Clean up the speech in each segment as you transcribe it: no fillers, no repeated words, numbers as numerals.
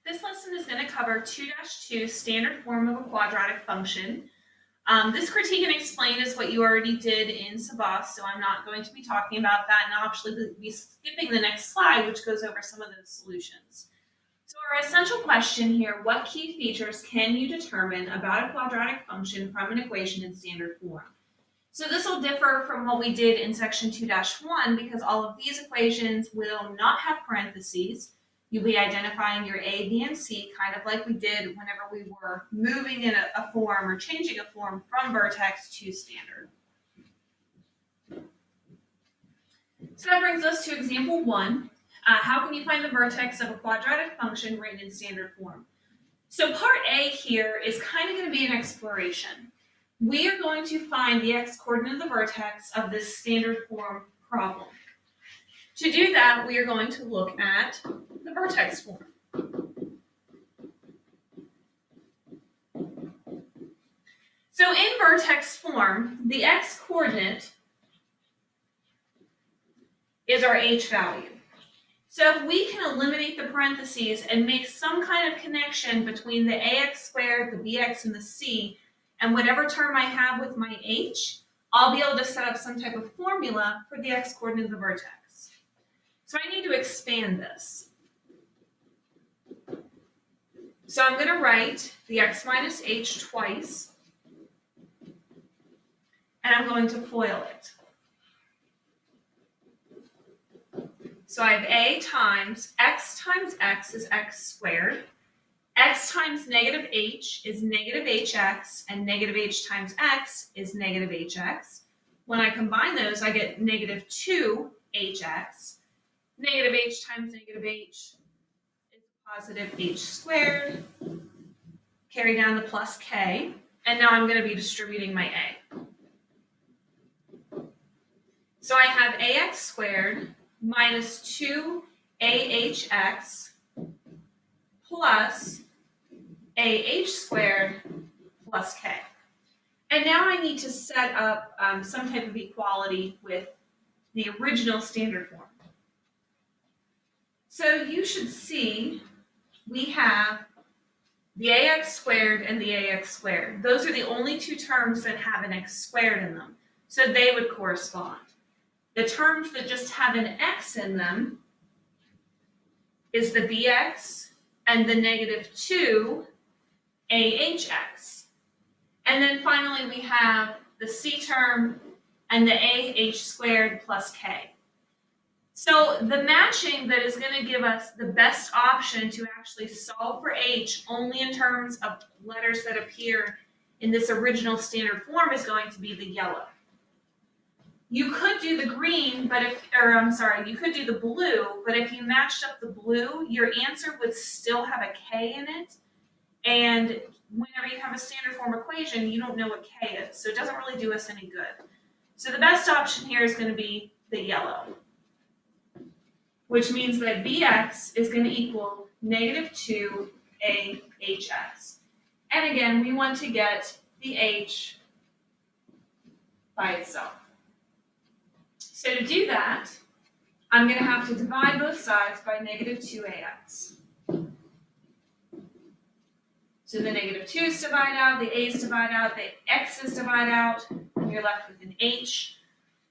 This lesson is going to cover 2-2 standard form of a quadratic function. This critique and explain is what you already did in Sabas, so I'm not going to be talking about that, and I'll actually be skipping the next slide, which goes over some of those solutions. So our essential question here, what key features can you determine about a quadratic function from an equation in standard form? So this will differ from what we did in section 2-1 because all of these equations will not have parentheses. You'll be identifying your A, B, and C, kind of like we did whenever we were moving in a form or changing a form from vertex to standard. So that brings us to example 1. How can you find the vertex of a quadratic function written in standard form? So part A here is kind of going to be an exploration. We are going to find the x-coordinate of the vertex of this standard form problem. To do that, we are going to look at the vertex form. So in vertex form, the x-coordinate is our h value. So if we can eliminate the parentheses and make some kind of connection between the ax squared, the bx, and the c, and whatever term I have with my h, I'll be able to set up some type of formula for the x-coordinate of the vertex. So I need to expand this. So I'm going to write the x minus h twice, and I'm going to FOIL it. So I have a times x is x squared. X times negative h is negative hx, and negative h times x is negative hx. When I combine those, I get negative 2hx. Negative h times negative h is positive h squared. Carry down the plus k, and now I'm going to be distributing my a. So I have ax squared minus 2ahx plus ah squared plus k. And now I need to set up some type of equality with the original standard form. So you should see we have the ax squared and the ax squared. Those are the only two terms that have an x squared in them. So they would correspond. The terms that just have an x in them is the bx and the negative 2 ahx. And then finally we have the c term and the ah squared plus k. So the matching that is going to give us the best option to actually solve for h only in terms of letters that appear in this original standard form is going to be the yellow. You could do the green, you could do the blue, but if you matched up the blue, your answer would still have a k in it. And whenever you have a standard form equation, you don't know what k is, so it doesn't really do us any good. So the best option here is going to be the yellow, which means that bx is going to equal negative 2ahx. And again, we want to get the h by itself. So to do that, I'm going to have to divide both sides by negative 2ax. So the negative 2's divide out, the a's divide out, the x's divide out, and you're left with an h.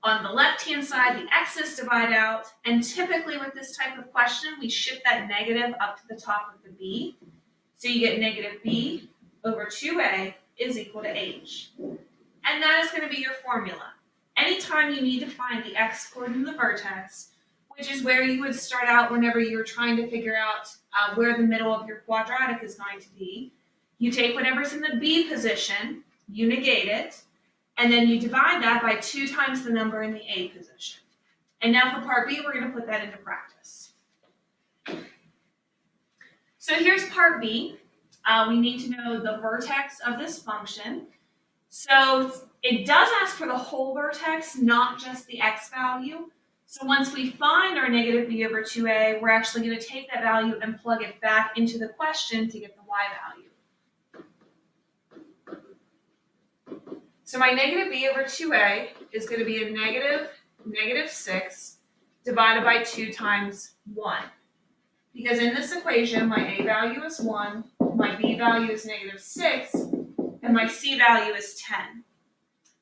On the left-hand side, the x's divide out, and typically with this type of question, we shift that negative up to the top of the b. So you get negative b over 2a is equal to h. And that is going to be your formula. Anytime you need to find the x-coordinate of the vertex, which is where you would start out whenever you're trying to figure out where the middle of your quadratic is going to be, you take whatever's in the b position, you negate it, and then you divide that by 2 times the number in the a position. And now for part b, we're going to put that into practice. So here's part b. We need to know the vertex of this function. So it does ask for the whole vertex, not just the x value. So once we find our negative b over 2a, we're actually going to take that value and plug it back into the question to get the y value. So my negative b over 2a is going to be a negative 6 divided by 2 times 1. because in this equation, my A value is 1, my B value is -6, and my C value is 10.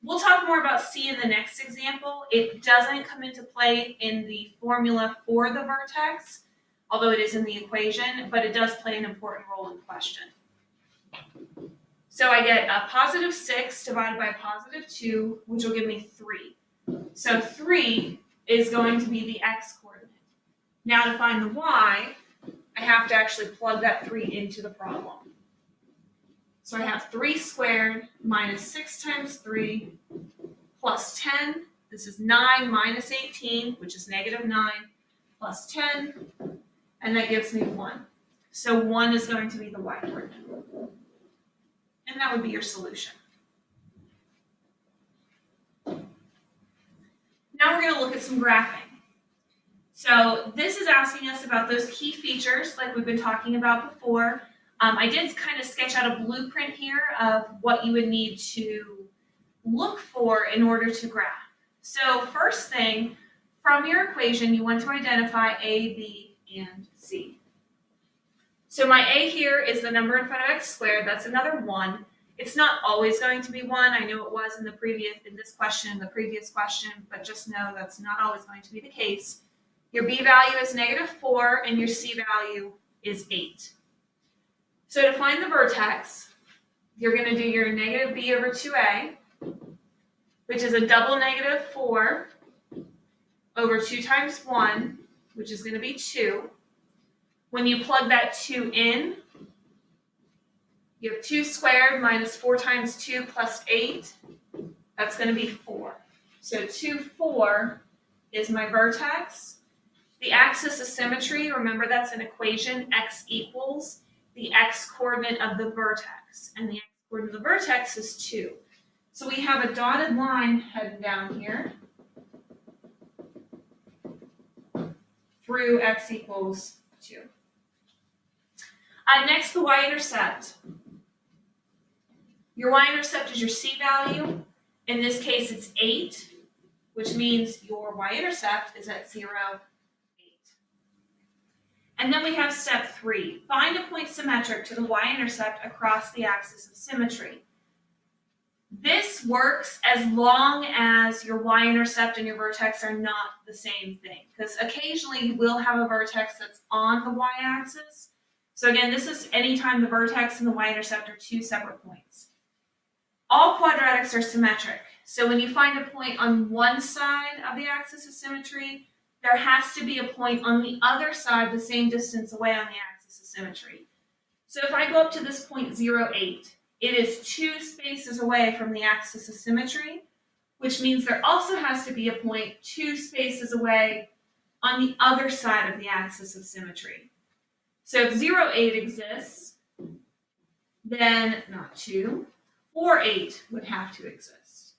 We'll talk more about C in the next example. It doesn't come into play in the formula for the vertex, although it is in the equation, but it does play an important role in the question. So I get a +6 divided by +2, which will give me 3. So 3 is going to be the x coordinate. Now to find the y, I have to actually plug that 3 into the problem. So I have 3 squared minus 6 times 3 plus 10. This is 9 minus 18, which is -9, plus 10, and that gives me 1. So 1 is going to be the y coordinate. And that would be your solution. Now we're going to look at some graphing. So this is asking us about those key features like we've been talking about before. I did kind of sketch out a blueprint here of what you would need to look for in order to graph. So first thing, from your equation, you want to identify A, B, and C. So my A here is the number in front of x squared. That's another 1. It's not always going to be 1. I know it was in the previous question, but just know that's not always going to be the case. Your B value is -4, and your C value is 8. So to find the vertex, you're going to do your -b/2a, which is a double -4 over 2 times 1, which is going to be 2. When you plug that 2 in, you have 2 squared minus 4 times 2 plus 8. That's going to be 4. So 2, 4 is my vertex. The axis of symmetry, remember that's an equation, x equals the x-coordinate of the vertex. And the x-coordinate of the vertex is 2. So we have a dotted line heading down here through x equals 2. Next, the y-intercept. Your y-intercept is your C value. In this case, it's 8, which means your y-intercept is at 0, 8. And then we have step 3. Find a point symmetric to the y-intercept across the axis of symmetry. This works as long as your y-intercept and your vertex are not the same thing, because occasionally you will have a vertex that's on the y-axis. So again, this is anytime the vertex and the y-intercept are 2 separate points. All quadratics are symmetric. So when you find a point on one side of the axis of symmetry, there has to be a point on the other side the same distance away on the axis of symmetry. So if I go up to this point 0, 8, it is 2 spaces away from the axis of symmetry, which means there also has to be a point 2 spaces away on the other side of the axis of symmetry. So if 0, 8 exists, then not 2, 4, 8 would have to exist.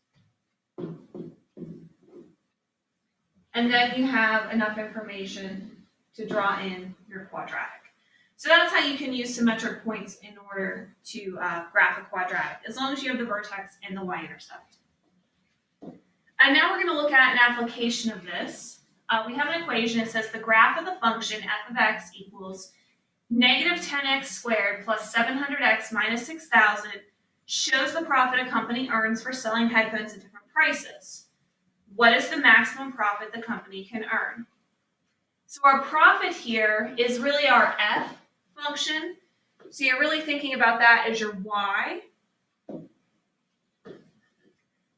And then you have enough information to draw in your quadratic. So that's how you can use symmetric points in order to graph a quadratic, as long as you have the vertex and the y-intercept. And now we're going to look at an application of this. We have an equation. It says the graph of the function f of x equals -10x squared plus 700x minus 6,000 shows the profit a company earns for selling headphones at different prices. What is the maximum profit the company can earn? So our profit here is really our f function. So you're really thinking about that as your y.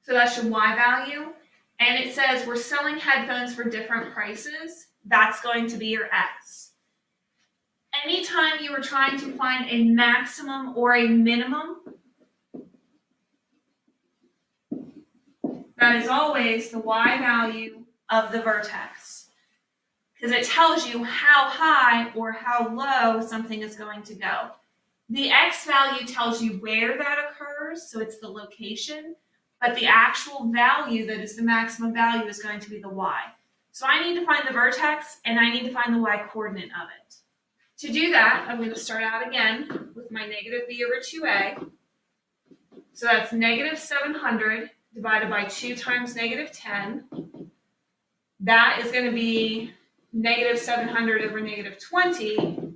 So that's your y value. And it says we're selling headphones for different prices. That's going to be your x. Anytime you are trying to find a maximum or a minimum, that is always the y value of the vertex, because it tells you how high or how low something is going to go. The x value tells you where that occurs, so it's the location, but the actual value that is the maximum value is going to be the y. So I need to find the vertex, and I need to find the y coordinate of it. To do that, I'm going to start out again with my -b/2a. So that's -700 divided by 2 times -10. That is going to be negative 700 over negative 20,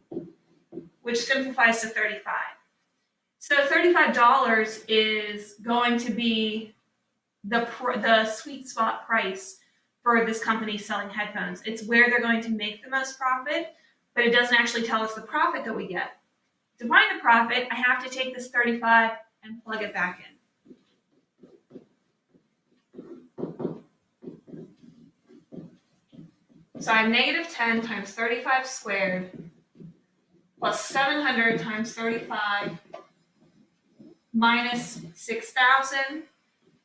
which simplifies to 35. So $35 is going to be the sweet spot price for this company selling headphones. It's where they're going to make the most profit, but it doesn't actually tell us the profit that we get. To find the profit, I have to take this 35 and plug it back in. So I have negative 10 times 35 squared plus 700 times 35 minus 6,000.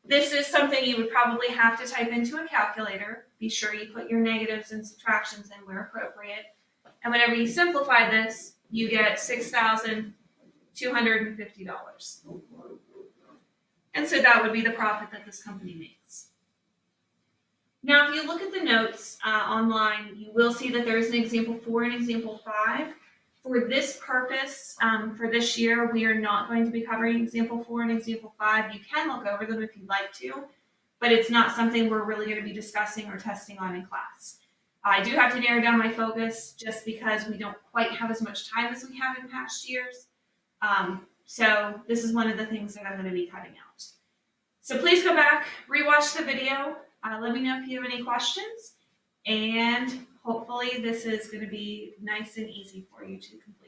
This is something you would probably have to type into a calculator. Be sure you put your negatives and subtractions in where appropriate. And whenever you simplify this, you get $6,250. And so that would be the profit that this company makes. Now, if you look at the notes online, you will see that there is an example 4 and example 5. For this purpose, for this year, we are not going to be covering example 4 and example 5. You can look over them if you'd like to, but it's not something we're really going to be discussing or testing on in class. I do have to narrow down my focus just because we don't quite have as much time as we have in past years. So this is one of the things that I'm going to be cutting out. So please go back, rewatch the video. Let me know if you have any questions, and hopefully this is going to be nice and easy for you to complete.